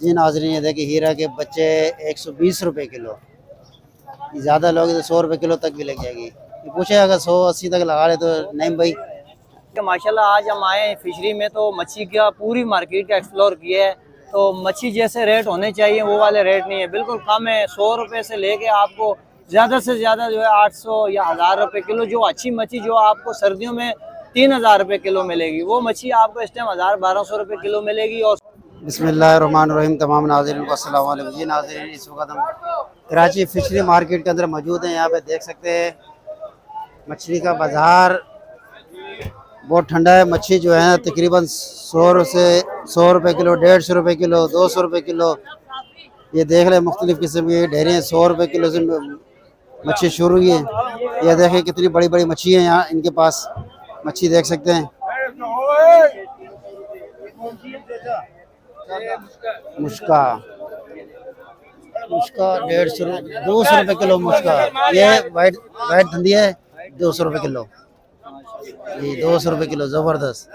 जी नाज़रीन, ये देखिए हीरा के बच्चे 120 रुपए किलो। ज़्यादा लोगे तो 100 रुपए किलो तक भी लग जाएगी। ये पूछे अगर 180 तक लगा रहे तो नहीं भाई। माशाल्लाह आज हम आए हैं फिशरी में, तो मच्छी का पूरी मार्केट का एक्सप्लोर किया है। तो मच्छी जैसे रेट होने चाहिए वो वाले रेट नहीं है, बिल्कुल कम है। 100 रुपये से लेके आपको ज़्यादा से ज़्यादा जो है 800 या 1000 रुपये किलो, जो अच्छी मच्छी जो आपको सर्दियों में 3000 रुपये किलो मिलेगी, वो मच्छी आपको इस टाइम 1000-1200 रुपये किलो मिलेगी। और बिस्मिल्लाहिर्रहमानिर्रहीम। तमाम नाज़रीन को अस्सलाम वालेकुम। जी नाज़रीन, इस वक्त हम कराची फिशरी मार्केट के अंदर मौजूद हैं। यहाँ पे देख सकते हैं मछली का बाज़ार बहुत ठंडा है। मच्छी जो है तकरीबन 100 रुपये किलो, 150 रुपये किलो, 200 रुपये किलो। ये देख रहे हैं मुख्तलिफ़ किस्म की ढेरें 100 रुपये किलो से मच्छी शुरू हुई है। ये देखें कितनी बड़ी बड़ी मच्छी है यहाँ इनके पास। मच्छी देख सकते हैं। मुश्का 150 रुपये, 200 रुपये किलो मुश्का। ये वाइट धंधी है 200 रुपये किलो जी, 200 रुपये किलो, ज़बरदस्त।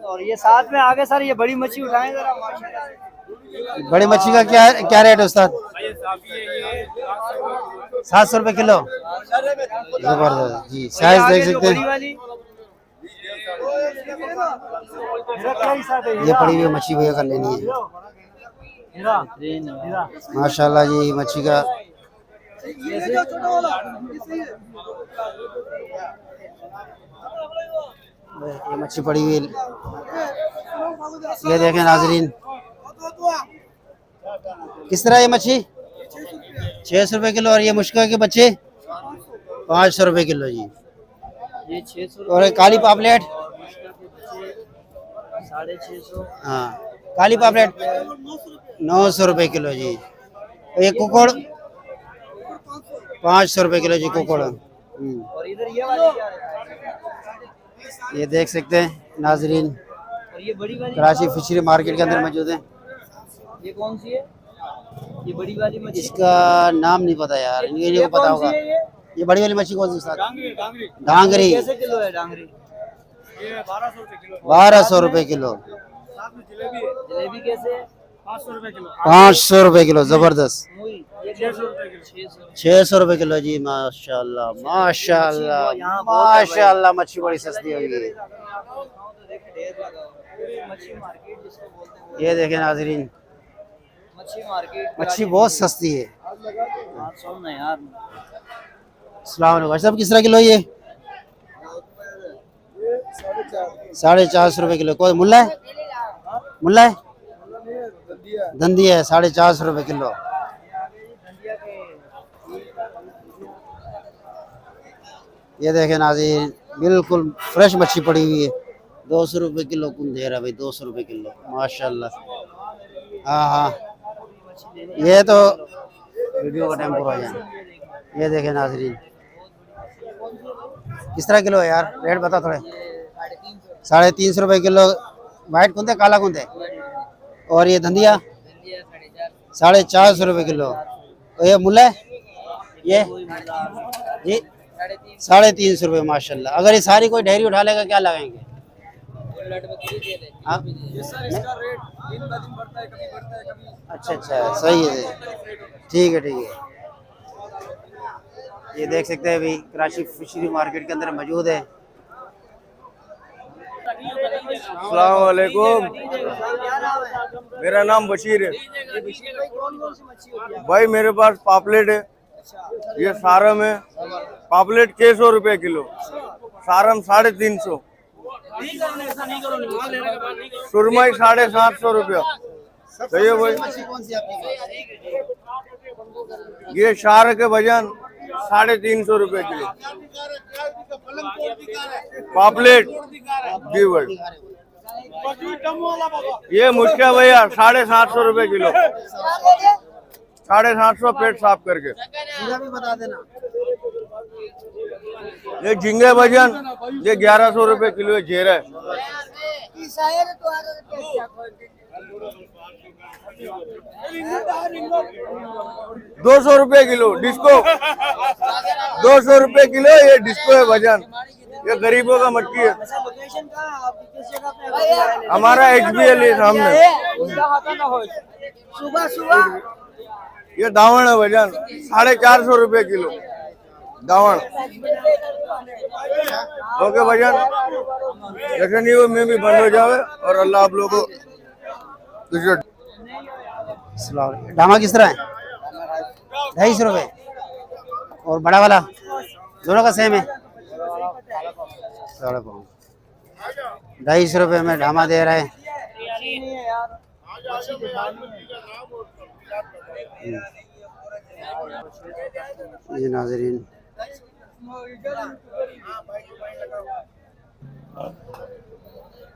और ये साथ में आगे सर ये बड़ी मच्छी उठाएं जरा माशाल्लाह। बड़ी मच्छी का क्या रेट है उस्ताद? 700 रुपये किलो, ज़बरदस्त जी। साइज देख सकते हैं। ये पड़ी हुई मच्छी भैया कर लेनी है माशाल्लाह जी। मच्छी का ये मच्छी पड़ी हुई। ये देखें नाजरीन किस तरह ये मच्छी 600 रुपये किलो। और ये मुश्का के बच्चे 500 रुपये किलो जी। ये 600। और काली पापलेट 650। हाँ, काली पापलेट 900 रुपये किलो जी। ये कुकुड़ 500 रुपये किलो जी कुकुड़। और इधर ये वाली क्या है? ये देख सकते हैं नाजरीन, और ये बड़ी वाली कराची फिशरी मार्केट के अंदर मौजूद है। ये कौन सी है? ये बड़ी वाली मच्छी इसका नाम नहीं पता यार, इनको पता होगा। ये बड़ी वाली मच्छी कौन सी? डांगरी कैसे किलो है? डांगरी ये 1200 रुपये किलो। जलेबी कैसे है? 500 रुपए किलो। 500 रुपये किलो, जबरदस्त। मूली ये 600 रुपए किलो। 600 रुपये किलो जी। माशाल्लाह माशाल्लाह माशाल्लाह, मच्छी बड़ी सस्ती होगी। मच्छी मार्केट जिसको बोलते हैं, ये देखें नाजरीन, मच्छी मार्केट मच्छी बहुत सस्ती है। सुन ना यार। अस्सलाम वालेकुम। सब किस तरह किलो ये? 450 रुपये किलो। कोई मुल्ला है? मुल्ला है? धंधी है 450 रुपये किलो। ये देखें नाज़रीन, बिल्कुल फ्रेश मच्छी पड़ी हुई है। 200 रुपये किलो कौन दे रहा भाई? 200 रुपये किलो माशाल्लाह। हाँ हाँ, ये तो वीडियो का टाइम पूरा हो जाए। ये देखें नाज़रीन किस तरह किलो है यार? रेट बता थोड़े। 350 रुपये किलो। वाइट कौन थे, काला कौन थे? और ये धंधिया 450 रुपये किलो। और ये मुल्ला है ये जी 350 रुपये माशाल्लाह। अगर ये सारी कोई डेयरी उठा लेगा क्या लगाएंगे? हाँ? अच्छा अच्छा, सही है, ठीक है ठीक है। ये देख सकते हैं अभी कराची फिशरी मार्केट के अंदर मौजूद है। अस्सलाम वालेकुम, मेरा नाम बशीर है भाई। मेरे पास पापलेट है, ये सारम है। पापलेट 600 रुपये किलो, सारम 350, सुरमई 750 रुपया। सही है भाई। ये शार के वजन 350 रुपये किलो। पापलेट जी भाई। ये मुश्किल भैया 750 रुपये किलो, 750 पेट साफ करके। बता देना। ये झींगे वजन ये 1100 रुपये किलो है। जेरा है 200 रुपये किलो। डिस्को 200 रुपये किलो। ये डिस्को है वजन, ये गरीबों का मटकी है। लोकेशन कहाँ है आपकी, किस जगह पे? हमारा XBL है सामने। सुबह सुबह ये दावण है भजन, 450 रुपए किलो दावण। ओके भजन, जैसे नहीं वो मैं भी बंद हो जावे और अल्लाह आप लोगों को। ढामा किस तरह है? 250 रुपये। और बड़ा वाला दोनों का सेम है? 5.5। 250 रुपये में ढामा दे रहा है। जी नाजरीन,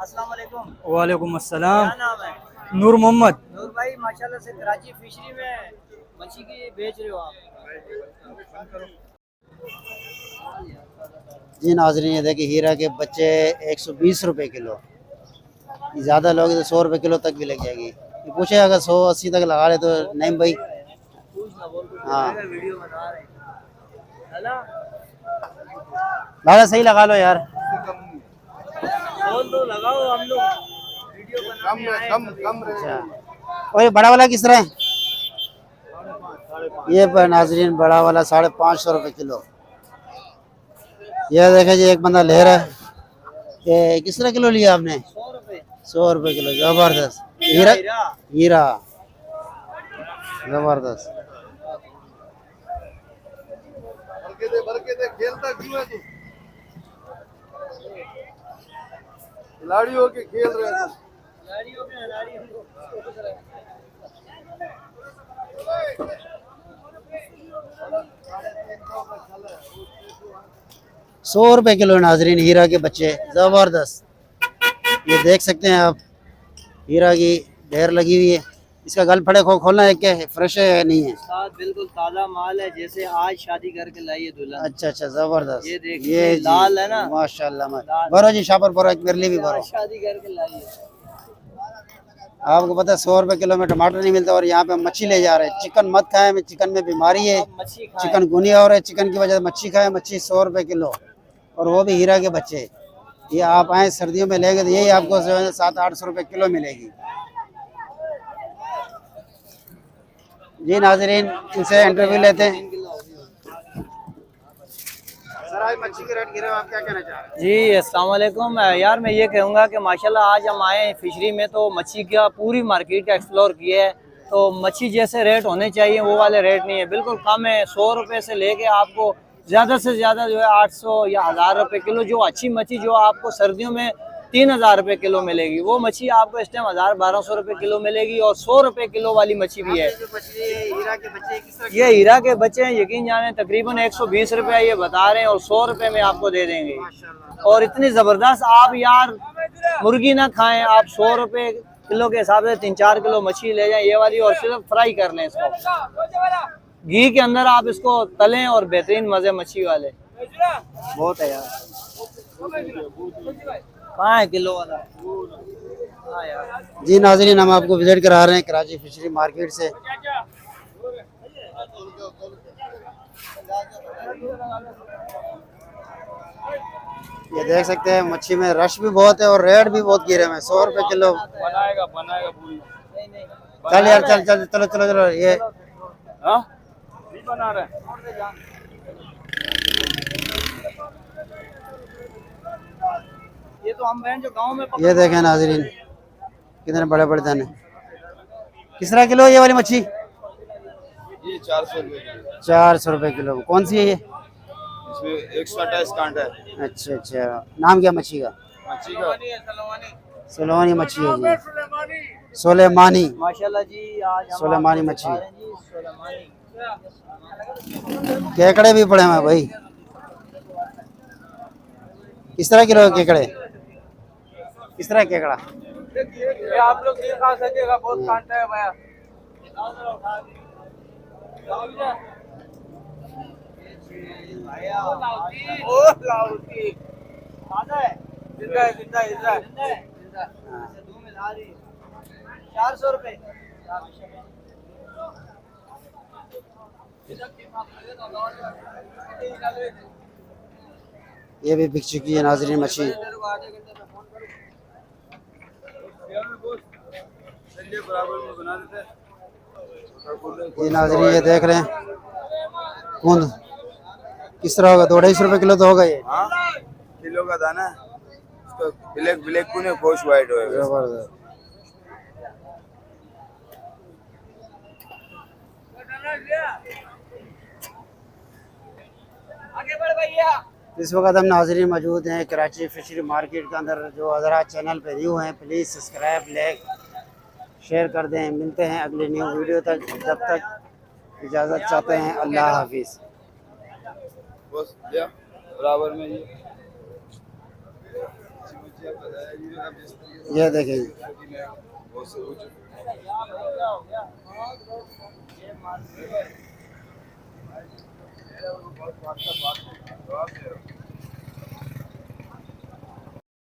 अस्सलाम वालेकुम। वालेकुम अस्सलाम। क्या नाम है? नूर मोहम्मद। नूर भाई, माशाल्लाह से कराची फिशरी में मच्छी की बेच रहे हो आप? जी नाजरीन, ये देखिए हीरा के बच्चे 120 रुपये किलो। ज़्यादा लोगे तो 100 रुपये किलो तक भी लग जाएगी। ये पूछे अगर 180 तक लगा ले तो नहीं भाई। हाँ वीडियो बना रहे हैं। दादा सही लगा लो यार। फोन तो लगाओ, हम लोग वीडियो बनाने आए हैं। अच्छा, और ये बड़ा वाला किस तरह है? ये नाजरीन बड़ा वाला 550 रुपये किलो। ये देखे जी, एक बंदा ले रहा है। ये किस तरह किलो लिया आपने? 100 रुपये किलो। जबरदस्त हीरा, हीरा जबरदस्त। खेलता क्यों है तू? खिलाड़ियों के खेल रहे हैं। 100 रुपये किलो नाजरीन हीरा के बच्चे, ज़बरदस्त। ये देख सकते हैं आप, हीरा की ढेर लगी हुई है। इसका गल फड़े खोलना है क्या? फ्रेश है नहीं है? साथ बिल्कुल ताज़ा माल है, जैसे आज शादी करके लाई है दुल्हन। अच्छा अच्छा, ज़बरदस्त। ये देखिए, ये लाल है ना, माशाल्लाह। बरो जी शापर बरो, एक मेरे लिए भी बरो। शादी करके लाई है। आपको पता है 100 रुपये किलो में टमाटर नहीं मिलता और यहाँ पे हम मच्छी ले जा रहे हैं। चिकन मत खाएं, चिकन में बीमारी है, मच्छी चिकन गुनिया हो रहा है। चिकन की वजह से मच्छी खाएं। मच्छी 100 रुपये किलो, और वो भी हीरा के बच्चे। ये आप आए सर्दियों में लेंगे तो यही आपको 700-800 रुपये किलो मिलेगी। जी नाजरीन, इनसे इंटरव्यू लेते हैं। सर आज मच्छी के रेट गिरे, आप क्या कहना चाह रहे हैं? जी अस्सलाम वालेकुम। यार मैं ये कहूँगा कि माशाल्लाह आज हम आए हैं फिशरी में, तो मच्छी का पूरी मार्केट का एक्सप्लोर किया है। तो मच्छी जैसे रेट होने चाहिए वो वाले रेट नहीं है, बिल्कुल कम है। 100 रुपये से लेके आपको ज़्यादा से ज़्यादा जो है 800 या 1000 रुपये किलो, जो अच्छी मच्छी जो आपको सर्दियों में 3000 रुपये किलो मिलेगी, वो मच्छी आपको इस टाइम 1000-1200 रुपये किलो मिलेगी। और 100 रुपये किलो वाली मच्छी भी है। ये हीरा के बच्चे हैं, यकीन जाने तकरीबन 120 रुपये ये बता रहे हैं, और 100 रुपये में आपको दे देंगे। और इतनी ज़बरदस्त, आप यार मुर्गी ना खाएं, आप 100 रुपये किलो के हिसाब से 3-4 किलो मच्छी ले जाएं ये वाली, और सिर्फ फ्राई कर लें इसको घी के अंदर, आप इसको तलें और बेहतरीन मज़े मच्छी वाले बहुत है यार। कहाँ है किलो वाला? हाँ यार। जी नाजरीन, हम आपको विजिट करा रहे हैं कराची फिशरी मार्केट से। ये देख सकते हैं मच्छी में रश भी बहुत है और रेट भी बहुत गिरे हुए हैं। 100 रुपये किलो। बनाएगा पूरी। चल यार, चल चल, चलो चलो चलो। ये बना रहे ये तो हम बहन जो गांव में ये देखें नाजरीन, कितने बड़े बड़े दाने। किस तरह किलो है ये वाली मच्छी? ये 400 रुपये। 400 रुपये किलो। कौन सी है ये? इसमें 128 कांटा है। अच्छा अच्छा, नाम क्या मच्छी का? मच्छी का सुलेमानी मच्छी है जी, सुलेमानी। माशाल्लाह जी। आज हम सुलेमानी आपको मच्छी। दिखा रहे हैं जी, सुलेमानी। केकड़े भी पड़े हैं भाई। किस तरह किलो है केकड़े? किस तरह केकड़ा? ये आप लोग नहीं खा सकेगा, बहुत कांटा है भैया। ओ लाउटी ताजा है, जिंदा है, जिंदा है, जिंदा है। जिंदा है, जिंदा। अच्छा, दूध में ला रही है। 400 रुपये। ये भी बिक चुकी है नाजरीन मच्छी। के बराबर में बना देते। ये नाज़रीन ये देख रहे हैं कौन किस तरह होगा, 2-250 रुपये किलो तो होगा ये। हाँ, किलो का दाना है। इसको ब्लैक ब्लैक को नहीं, पोश वाइट होएगा। जबरदस्त। इस वक्त हम नाज़रीन मौजूद हैं कराची फिशरी मार्केट के अंदर। जो हज़रात चैनल पे न्यू हैं प्लीज़ सब्सक्राइब लाइक शेयर कर दें। मिलते हैं अगली न्यू वीडियो तक, जब तक इजाज़त चाहते हैं। अल्लाह हाफिज़। बस या बराबर में ये देखें ये